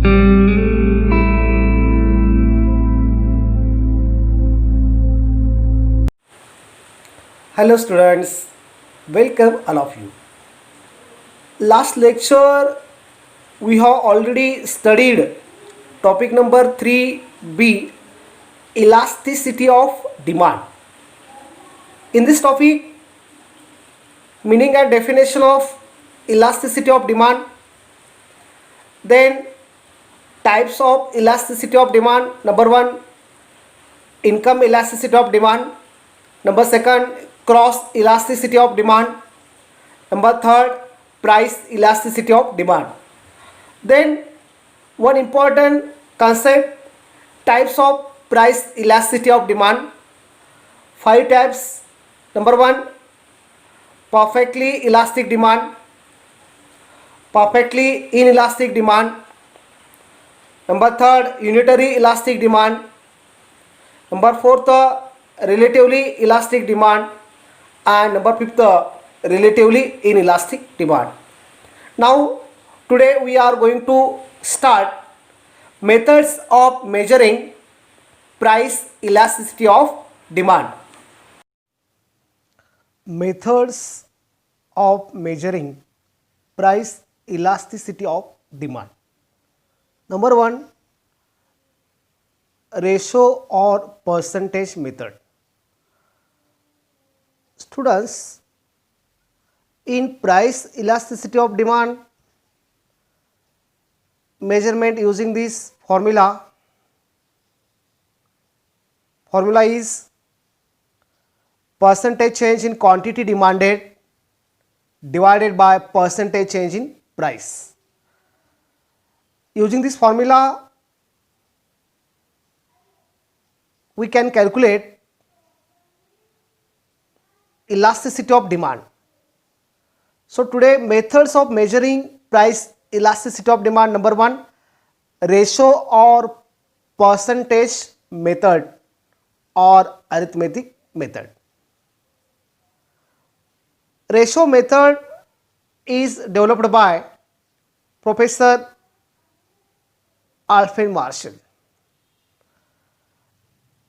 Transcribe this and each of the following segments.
Hello students, welcome all of you. Last lecture we have already studied topic number 3b, elasticity of demand. In this topic, meaning and definition of elasticity of demand, then types of elasticity of demand. Number 1, income elasticity of demand. Number 2, cross elasticity of demand. Number 3, price elasticity of demand. Then one important concept, types of price elasticity of demand. 5 types. Number 1, perfectly elastic demand, perfectly inelastic demand. Number 3, unitary elastic demand. Number 4, relatively elastic demand. And number 5, relatively inelastic demand. Now today we are going to start methods of measuring price elasticity of demand. Methods of measuring price elasticity of demand. Number 1, ratio or percentage method. Students, in price elasticity of demand measurement using this formula is percentage change in quantity demanded divided by percentage change in price. Using this formula we can calculate elasticity of demand. So today methods of measuring price elasticity of demand. Number 1, ratio or percentage method or arithmetic method. Ratio method is developed by Professor Alfred Marshall.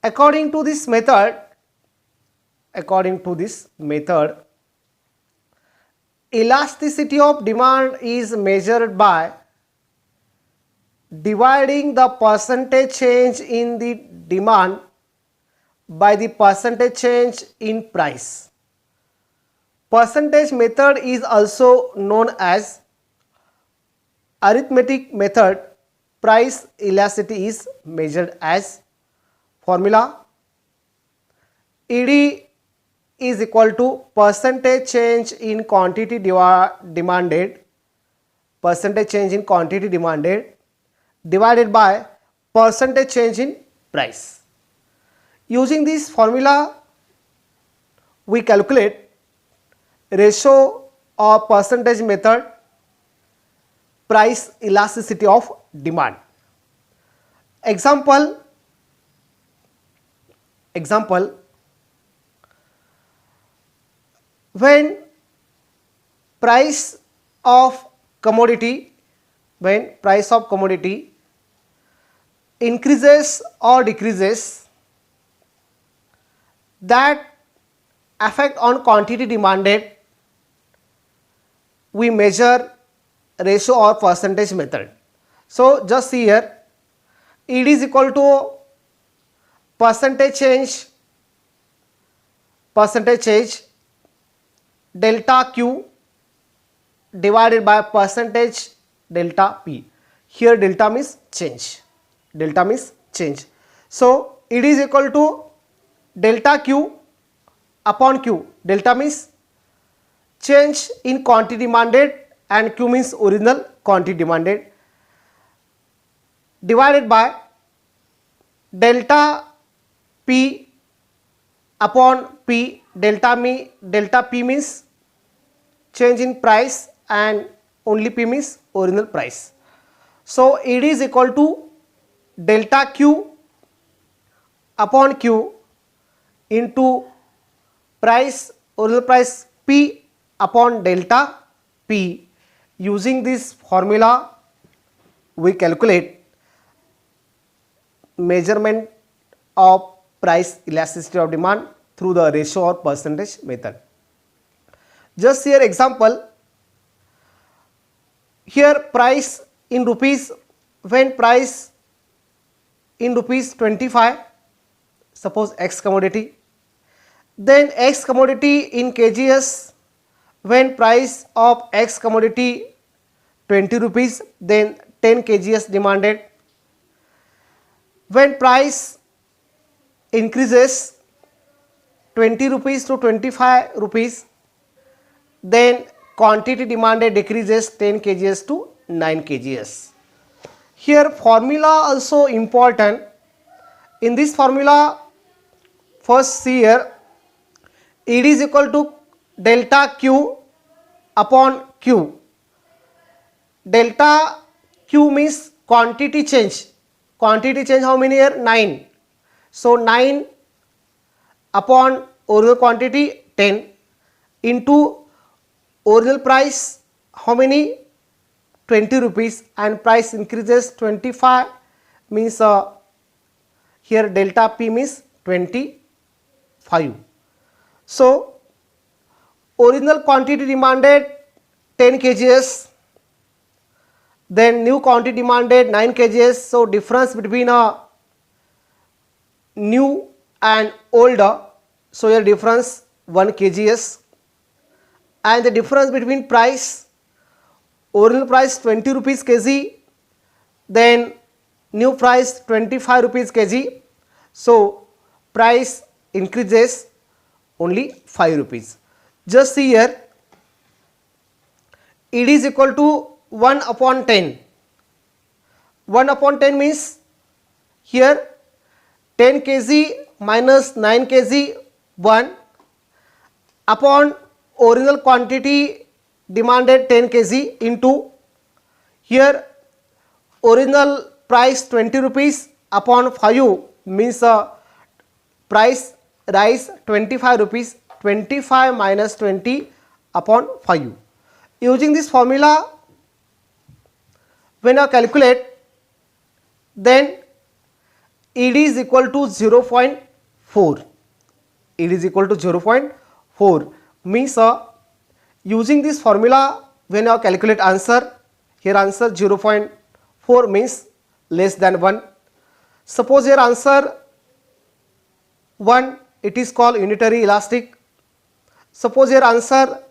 According to this method, elasticity of demand is measured by dividing the percentage change in the demand by the percentage change in price. Percentage method is also known as arithmetic method. Price elasticity is measured as formula ED is equal to percentage change in quantity demanded, divided by percentage change in price. Using this formula we calculate ratio or percentage method price elasticity of demand. Example, when price of commodity increases or decreases, that effect on quantity demanded we measure ratio or percentage method. So just see here, ED is equal to percentage change delta Q divided by percentage delta P. Here delta means change. So ED is equal to delta Q upon Q. Delta means change in quantity demanded and Q means original quantity demanded, divided by delta P upon P. Delta P means change in price and only P means original price. So ED is equal to delta Q upon Q into price, original price P upon delta P. Using this formula we calculate measurement of price elasticity of demand through the ratio or percentage method. Just here example, here price in rupees, when price in rupees 25, suppose X commodity, then X commodity in kgs, when price of X commodity 20 rupees, then 10 kgs demanded. When price increases 20 rupees to 25 rupees, then quantity demanded decreases 10 kgs to 9 kgs. Here formula also important. In this formula, first see here, ED is equal to delta Q upon Q. Delta Q means quantity change. Quantity change how many here? 9. So 9 upon original quantity 10 into original price how many? 20 rupees, and price increases 25 means here delta P means 25. So original quantity demanded 10 kgs, then new quantity demanded 9 kgs. So difference between new and older, so here difference 1 kgs, and the difference between price, original price 20 rupees kg, then new price 25 rupees kg, so price increases only 5 rupees. Just see here, ED is equal to 1 upon 10. 1 upon 10 means here 10 kg minus 9 kg 1 upon original quantity demanded 10 kg into here original price 20 rupees upon 5 means price rise 25 rupees, 25 minus 20 upon 5. Using this formula, when I calculate, then ED is equal to 0.4. ED is equal to 0.4 means using this formula, when I calculate answer, here answer 0.4 means less than 1. Suppose here answer 1, it is called unitary elastic. Suppose here answer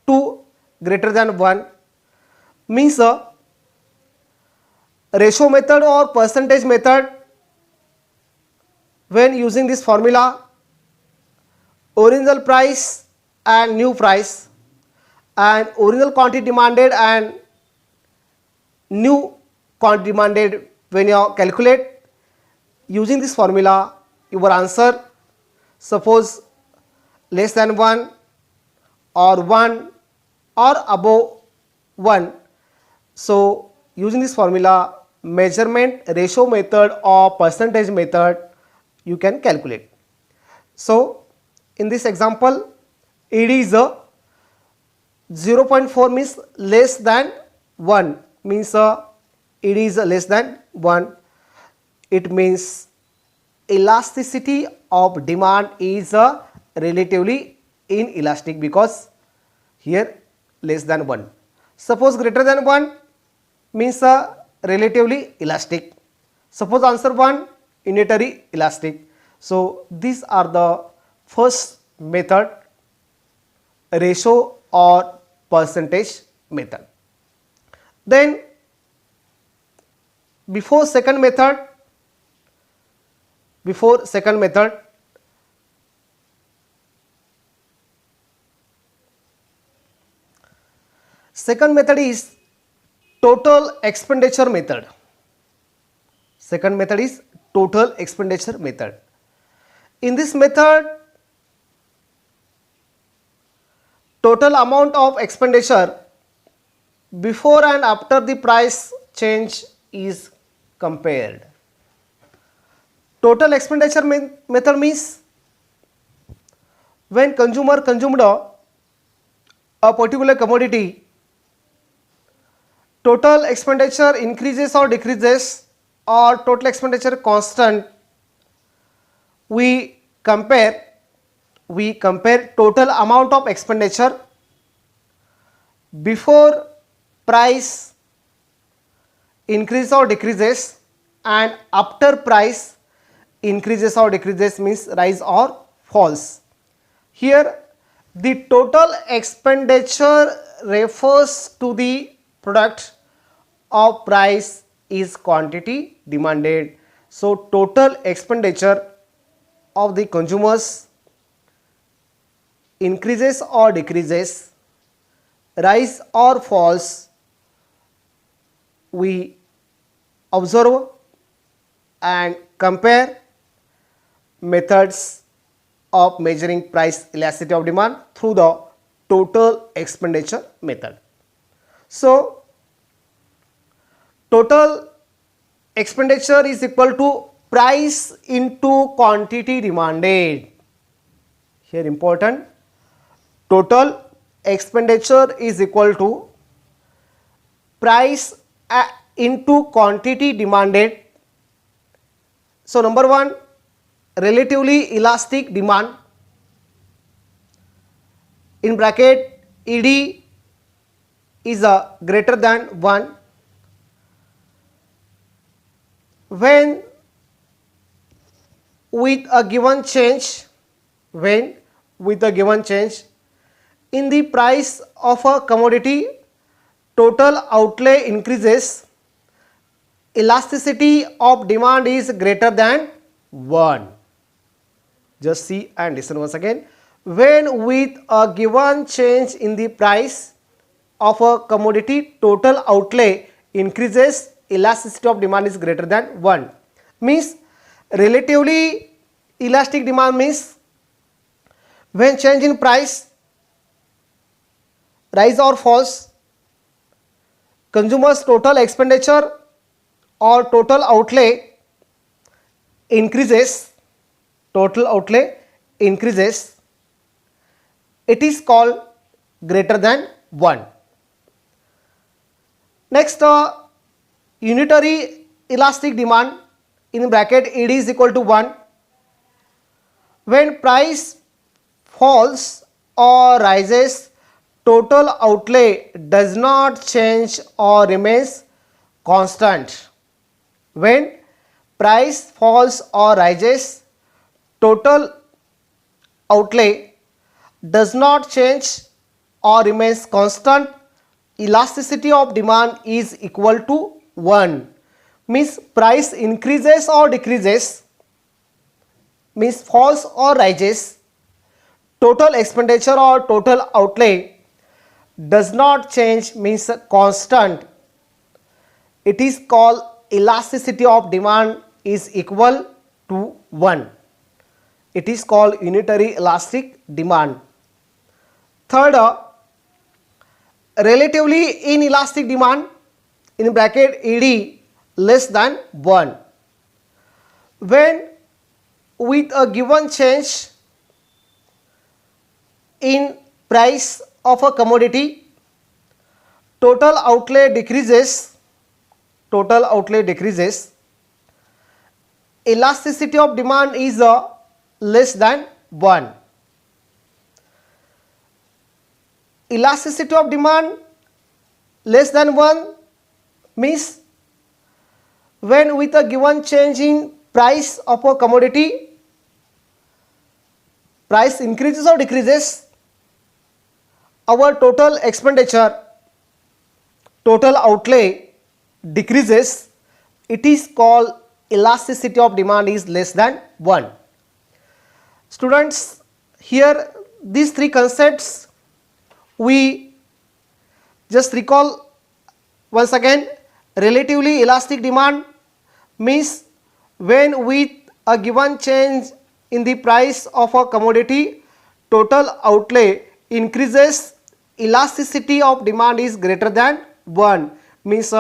2 greater than 1 means ratio method or percentage method, when using this formula, original price and new price and original quantity demanded and new quantity demanded, when you calculate using this formula, your answer suppose less than 1 or 1 or above 1. So using this formula, measurement ratio method or percentage method you can calculate. So in this example, ED is 0.4 means less than 1 means ED is less than 1. It means elasticity of demand is relatively inelastic because here less than 1. Suppose greater than 1 means relatively elastic. Suppose answer 1 unitary elastic. So these are the first method, ratio or percentage method. Then before second method, second method is total expenditure method. Second method is total expenditure method. In this method, total amount of expenditure before and after the price change is compared. Total expenditure method means when consumer consumed a particular commodity total expenditure increases or decreases or total expenditure constant, we compare total amount of expenditure before price increase or decreases and after price increases or decreases, means rise or falls. Here the total expenditure refers to the product of price is quantity demanded. So total expenditure of the consumers increases or decreases, rise or falls, we observe and compare methods of measuring price elasticity of demand through the total expenditure method. So total expenditure is equal to price into quantity demanded. Here important, total expenditure is equal to price into quantity demanded. So number one, relatively elastic demand, in bracket ED is greater than 1 when with a given change in the price of a commodity, total outlay increases, elasticity of demand is greater than 1. Just see and listen once again. When with a given change in the price of a commodity, total outlay increases, elasticity of demand is greater than 1. Means relatively elastic demand means when change in price rise or falls, consumers total expenditure or total outlay increases, it is called greater than 1. Next, unitary elastic demand, in bracket ED is equal to 1 when price falls or rises, total outlay does not change or remains constant. When price falls or rises, total outlay does not change or remains constant, elasticity of demand is equal to 1. Means price increases or decreases, means falls or rises, total expenditure or total outlay does not change, means constant, it is called elasticity of demand is equal to 1. It is called unitary elastic demand. Third, relatively inelastic demand, in bracket ED less than 1 when with a given change in price of a commodity, total outlay decreases, elasticity of demand is less than 1. Elasticity of demand less than 1 means when with a given change in price of a commodity, price increases or decreases, our total expenditure, total outlay decreases, it is called elasticity of demand is less than 1. Students, here these three concepts we just recall once again. Relatively elastic demand means when with a given change in the price of a commodity, total outlay increases, elasticity of demand is greater than 1, means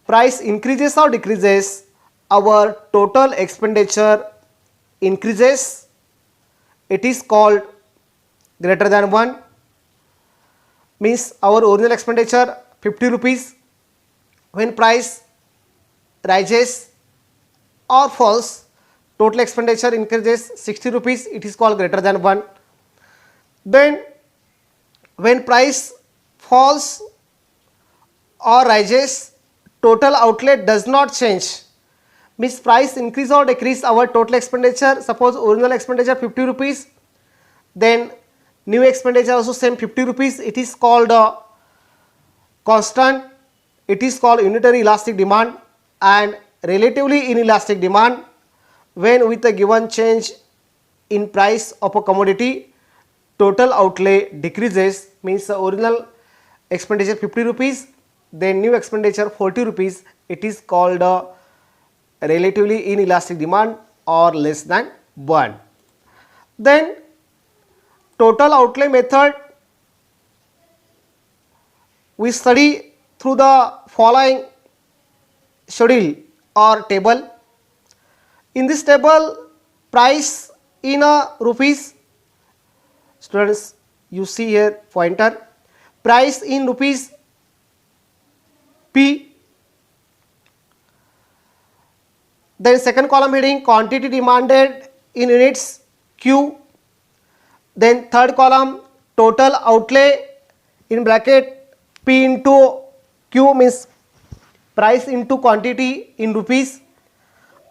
price increases or decreases, our total expenditure increases, it is called greater than 1, means our original expenditure 50 rupees, when price rises or falls, total expenditure increases 60 rupees, it is called greater than 1. Then when price falls or rises, total outlay does not change, means price increase or decrease, our total expenditure, suppose original expenditure 50 rupees, then new expenditure also same 50 rupees, it is called constant, it is called unitary elastic demand. And relatively inelastic demand, when with a given change in price of a commodity, total outlay decreases, means the original expenditure 50 rupees, then new expenditure 40 rupees, it is called relatively inelastic demand or less than 1. Then total outlay method we study through the following schedule or table. In this table, price in rupees, students you see here pointer, price in rupees P. Then second column heading quantity demanded in units Q. Then third column total outlay in bracket P into Q, means price into quantity in rupees.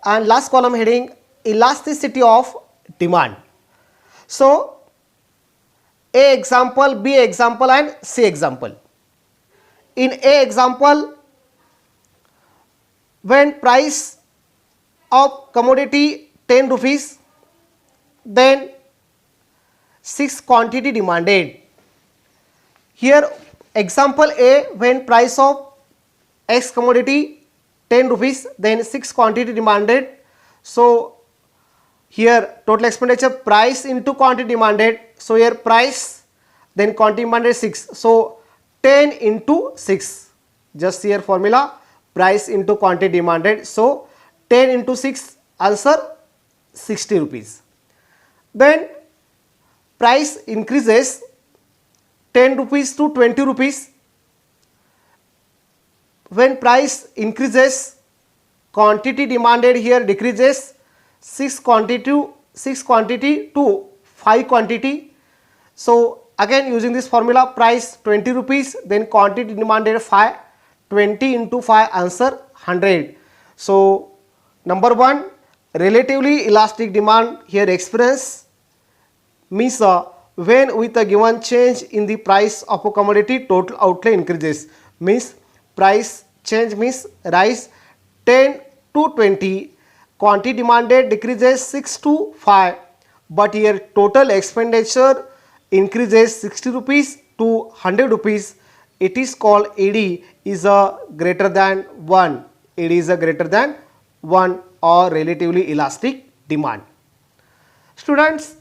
And last column heading elasticity of demand. So A example, B example and C example. In A example, when price of commodity 10 rupees, then 6 quantity demanded. Here example A, when price of X commodity 10 rupees, then 6 quantity demanded. So here total expenditure price into quantity demanded. So here price, then quantity demanded 6. So 10 into 6, just here formula, price into quantity demanded. So 10 into 6, answer 60 rupees. Then price increases 10 rupees to 20 rupees. When price increases, quantity demanded here decreases 6 quantity to 5 quantity. So again using this formula, price 20 rupees, then quantity demanded 5, 20 into 5, answer 100. So number 1, relatively elastic demand here experience, means when with a given change in the price of a commodity, total outlay increases, means price change means rise 10 to 20, quantity demanded decreases 6 to 5, but here total expenditure increases 60 rupees to 100 rupees, it is called AD is a greater than 1, AD is a greater than 1 or relatively elastic demand. Students,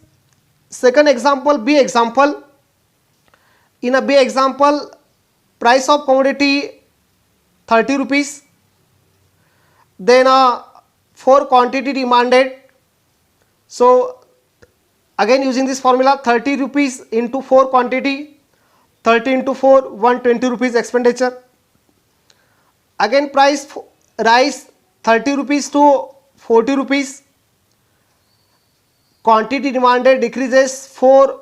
second example, B example. In a B example, price of commodity 30 rupees, then 4 quantity demanded. So again using this formula, 30 rupees into 4 quantity, 30 into 4, 120 rupees expenditure. Again price rise 30 rupees to 40 rupees, quantity demanded decreases 4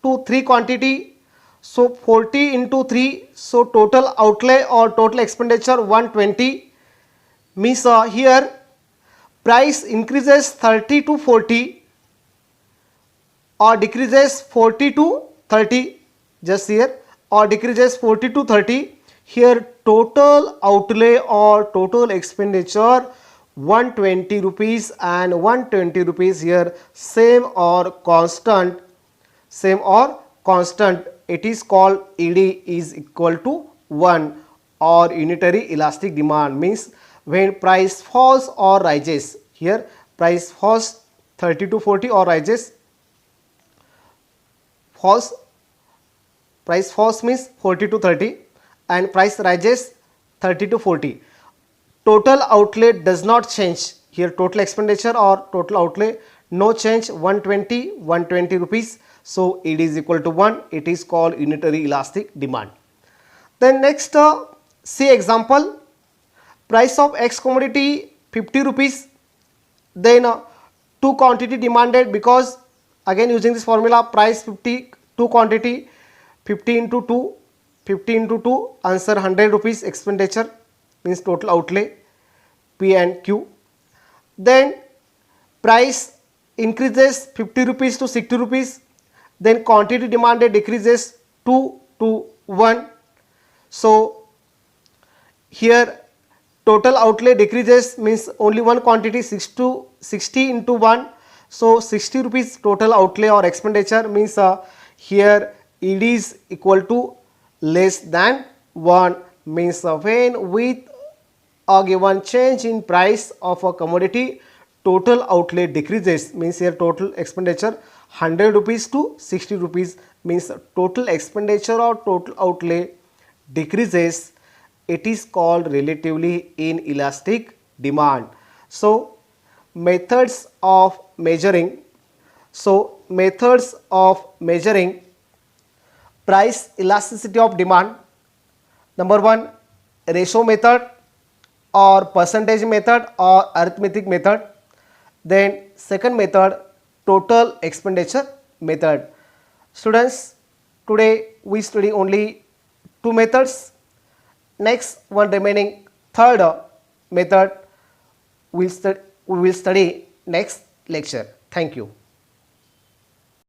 to 3 quantity. So 40 into 3, so total outlay or total expenditure 120, means here price increases 30 to 40 or decreases 40 to 30, just here, or decreases 40 to 30. Here total outlay or total expenditure 120 rupees and 120 rupees here same or constant, same or constant, it is called ED is equal to 1 or unitary elastic demand, means when price falls or rises, here price falls 30 to 40 or rises, falls, price falls means 40 to 30 and price rises 30 to 40. Total outlay does not change, here total expenditure or total outlay no change, 120 rupees. So it is equal to 1, it is called unitary elastic demand. Then next C example, price of X commodity 50 rupees, then two quantity demanded, because again using this formula, price 50, two quantity 50 into 2, 50 into 2, answer 100 rupees expenditure, means total outlay P and Q. Then price increases 50 rupees to 60 rupees, then quantity demanded decreases 2 to 1. So here total outlay decreases, means only one quantity, 60 into 1, so 60 rupees total outlay or expenditure, means here ED is equal to less than 1, means when with a given change in price of a commodity, total outlay decreases, means here total expenditure 100 rupees to 60 rupees, means total expenditure or total outlay decreases. It is called relatively inelastic demand. So methods of measuring, price elasticity of demand. Number one, ratio method or percentage method or arithmetic method. Then second method, total expenditure method. Students, today we study only two methods. Next one remaining third method we will study next lecture. Thank you.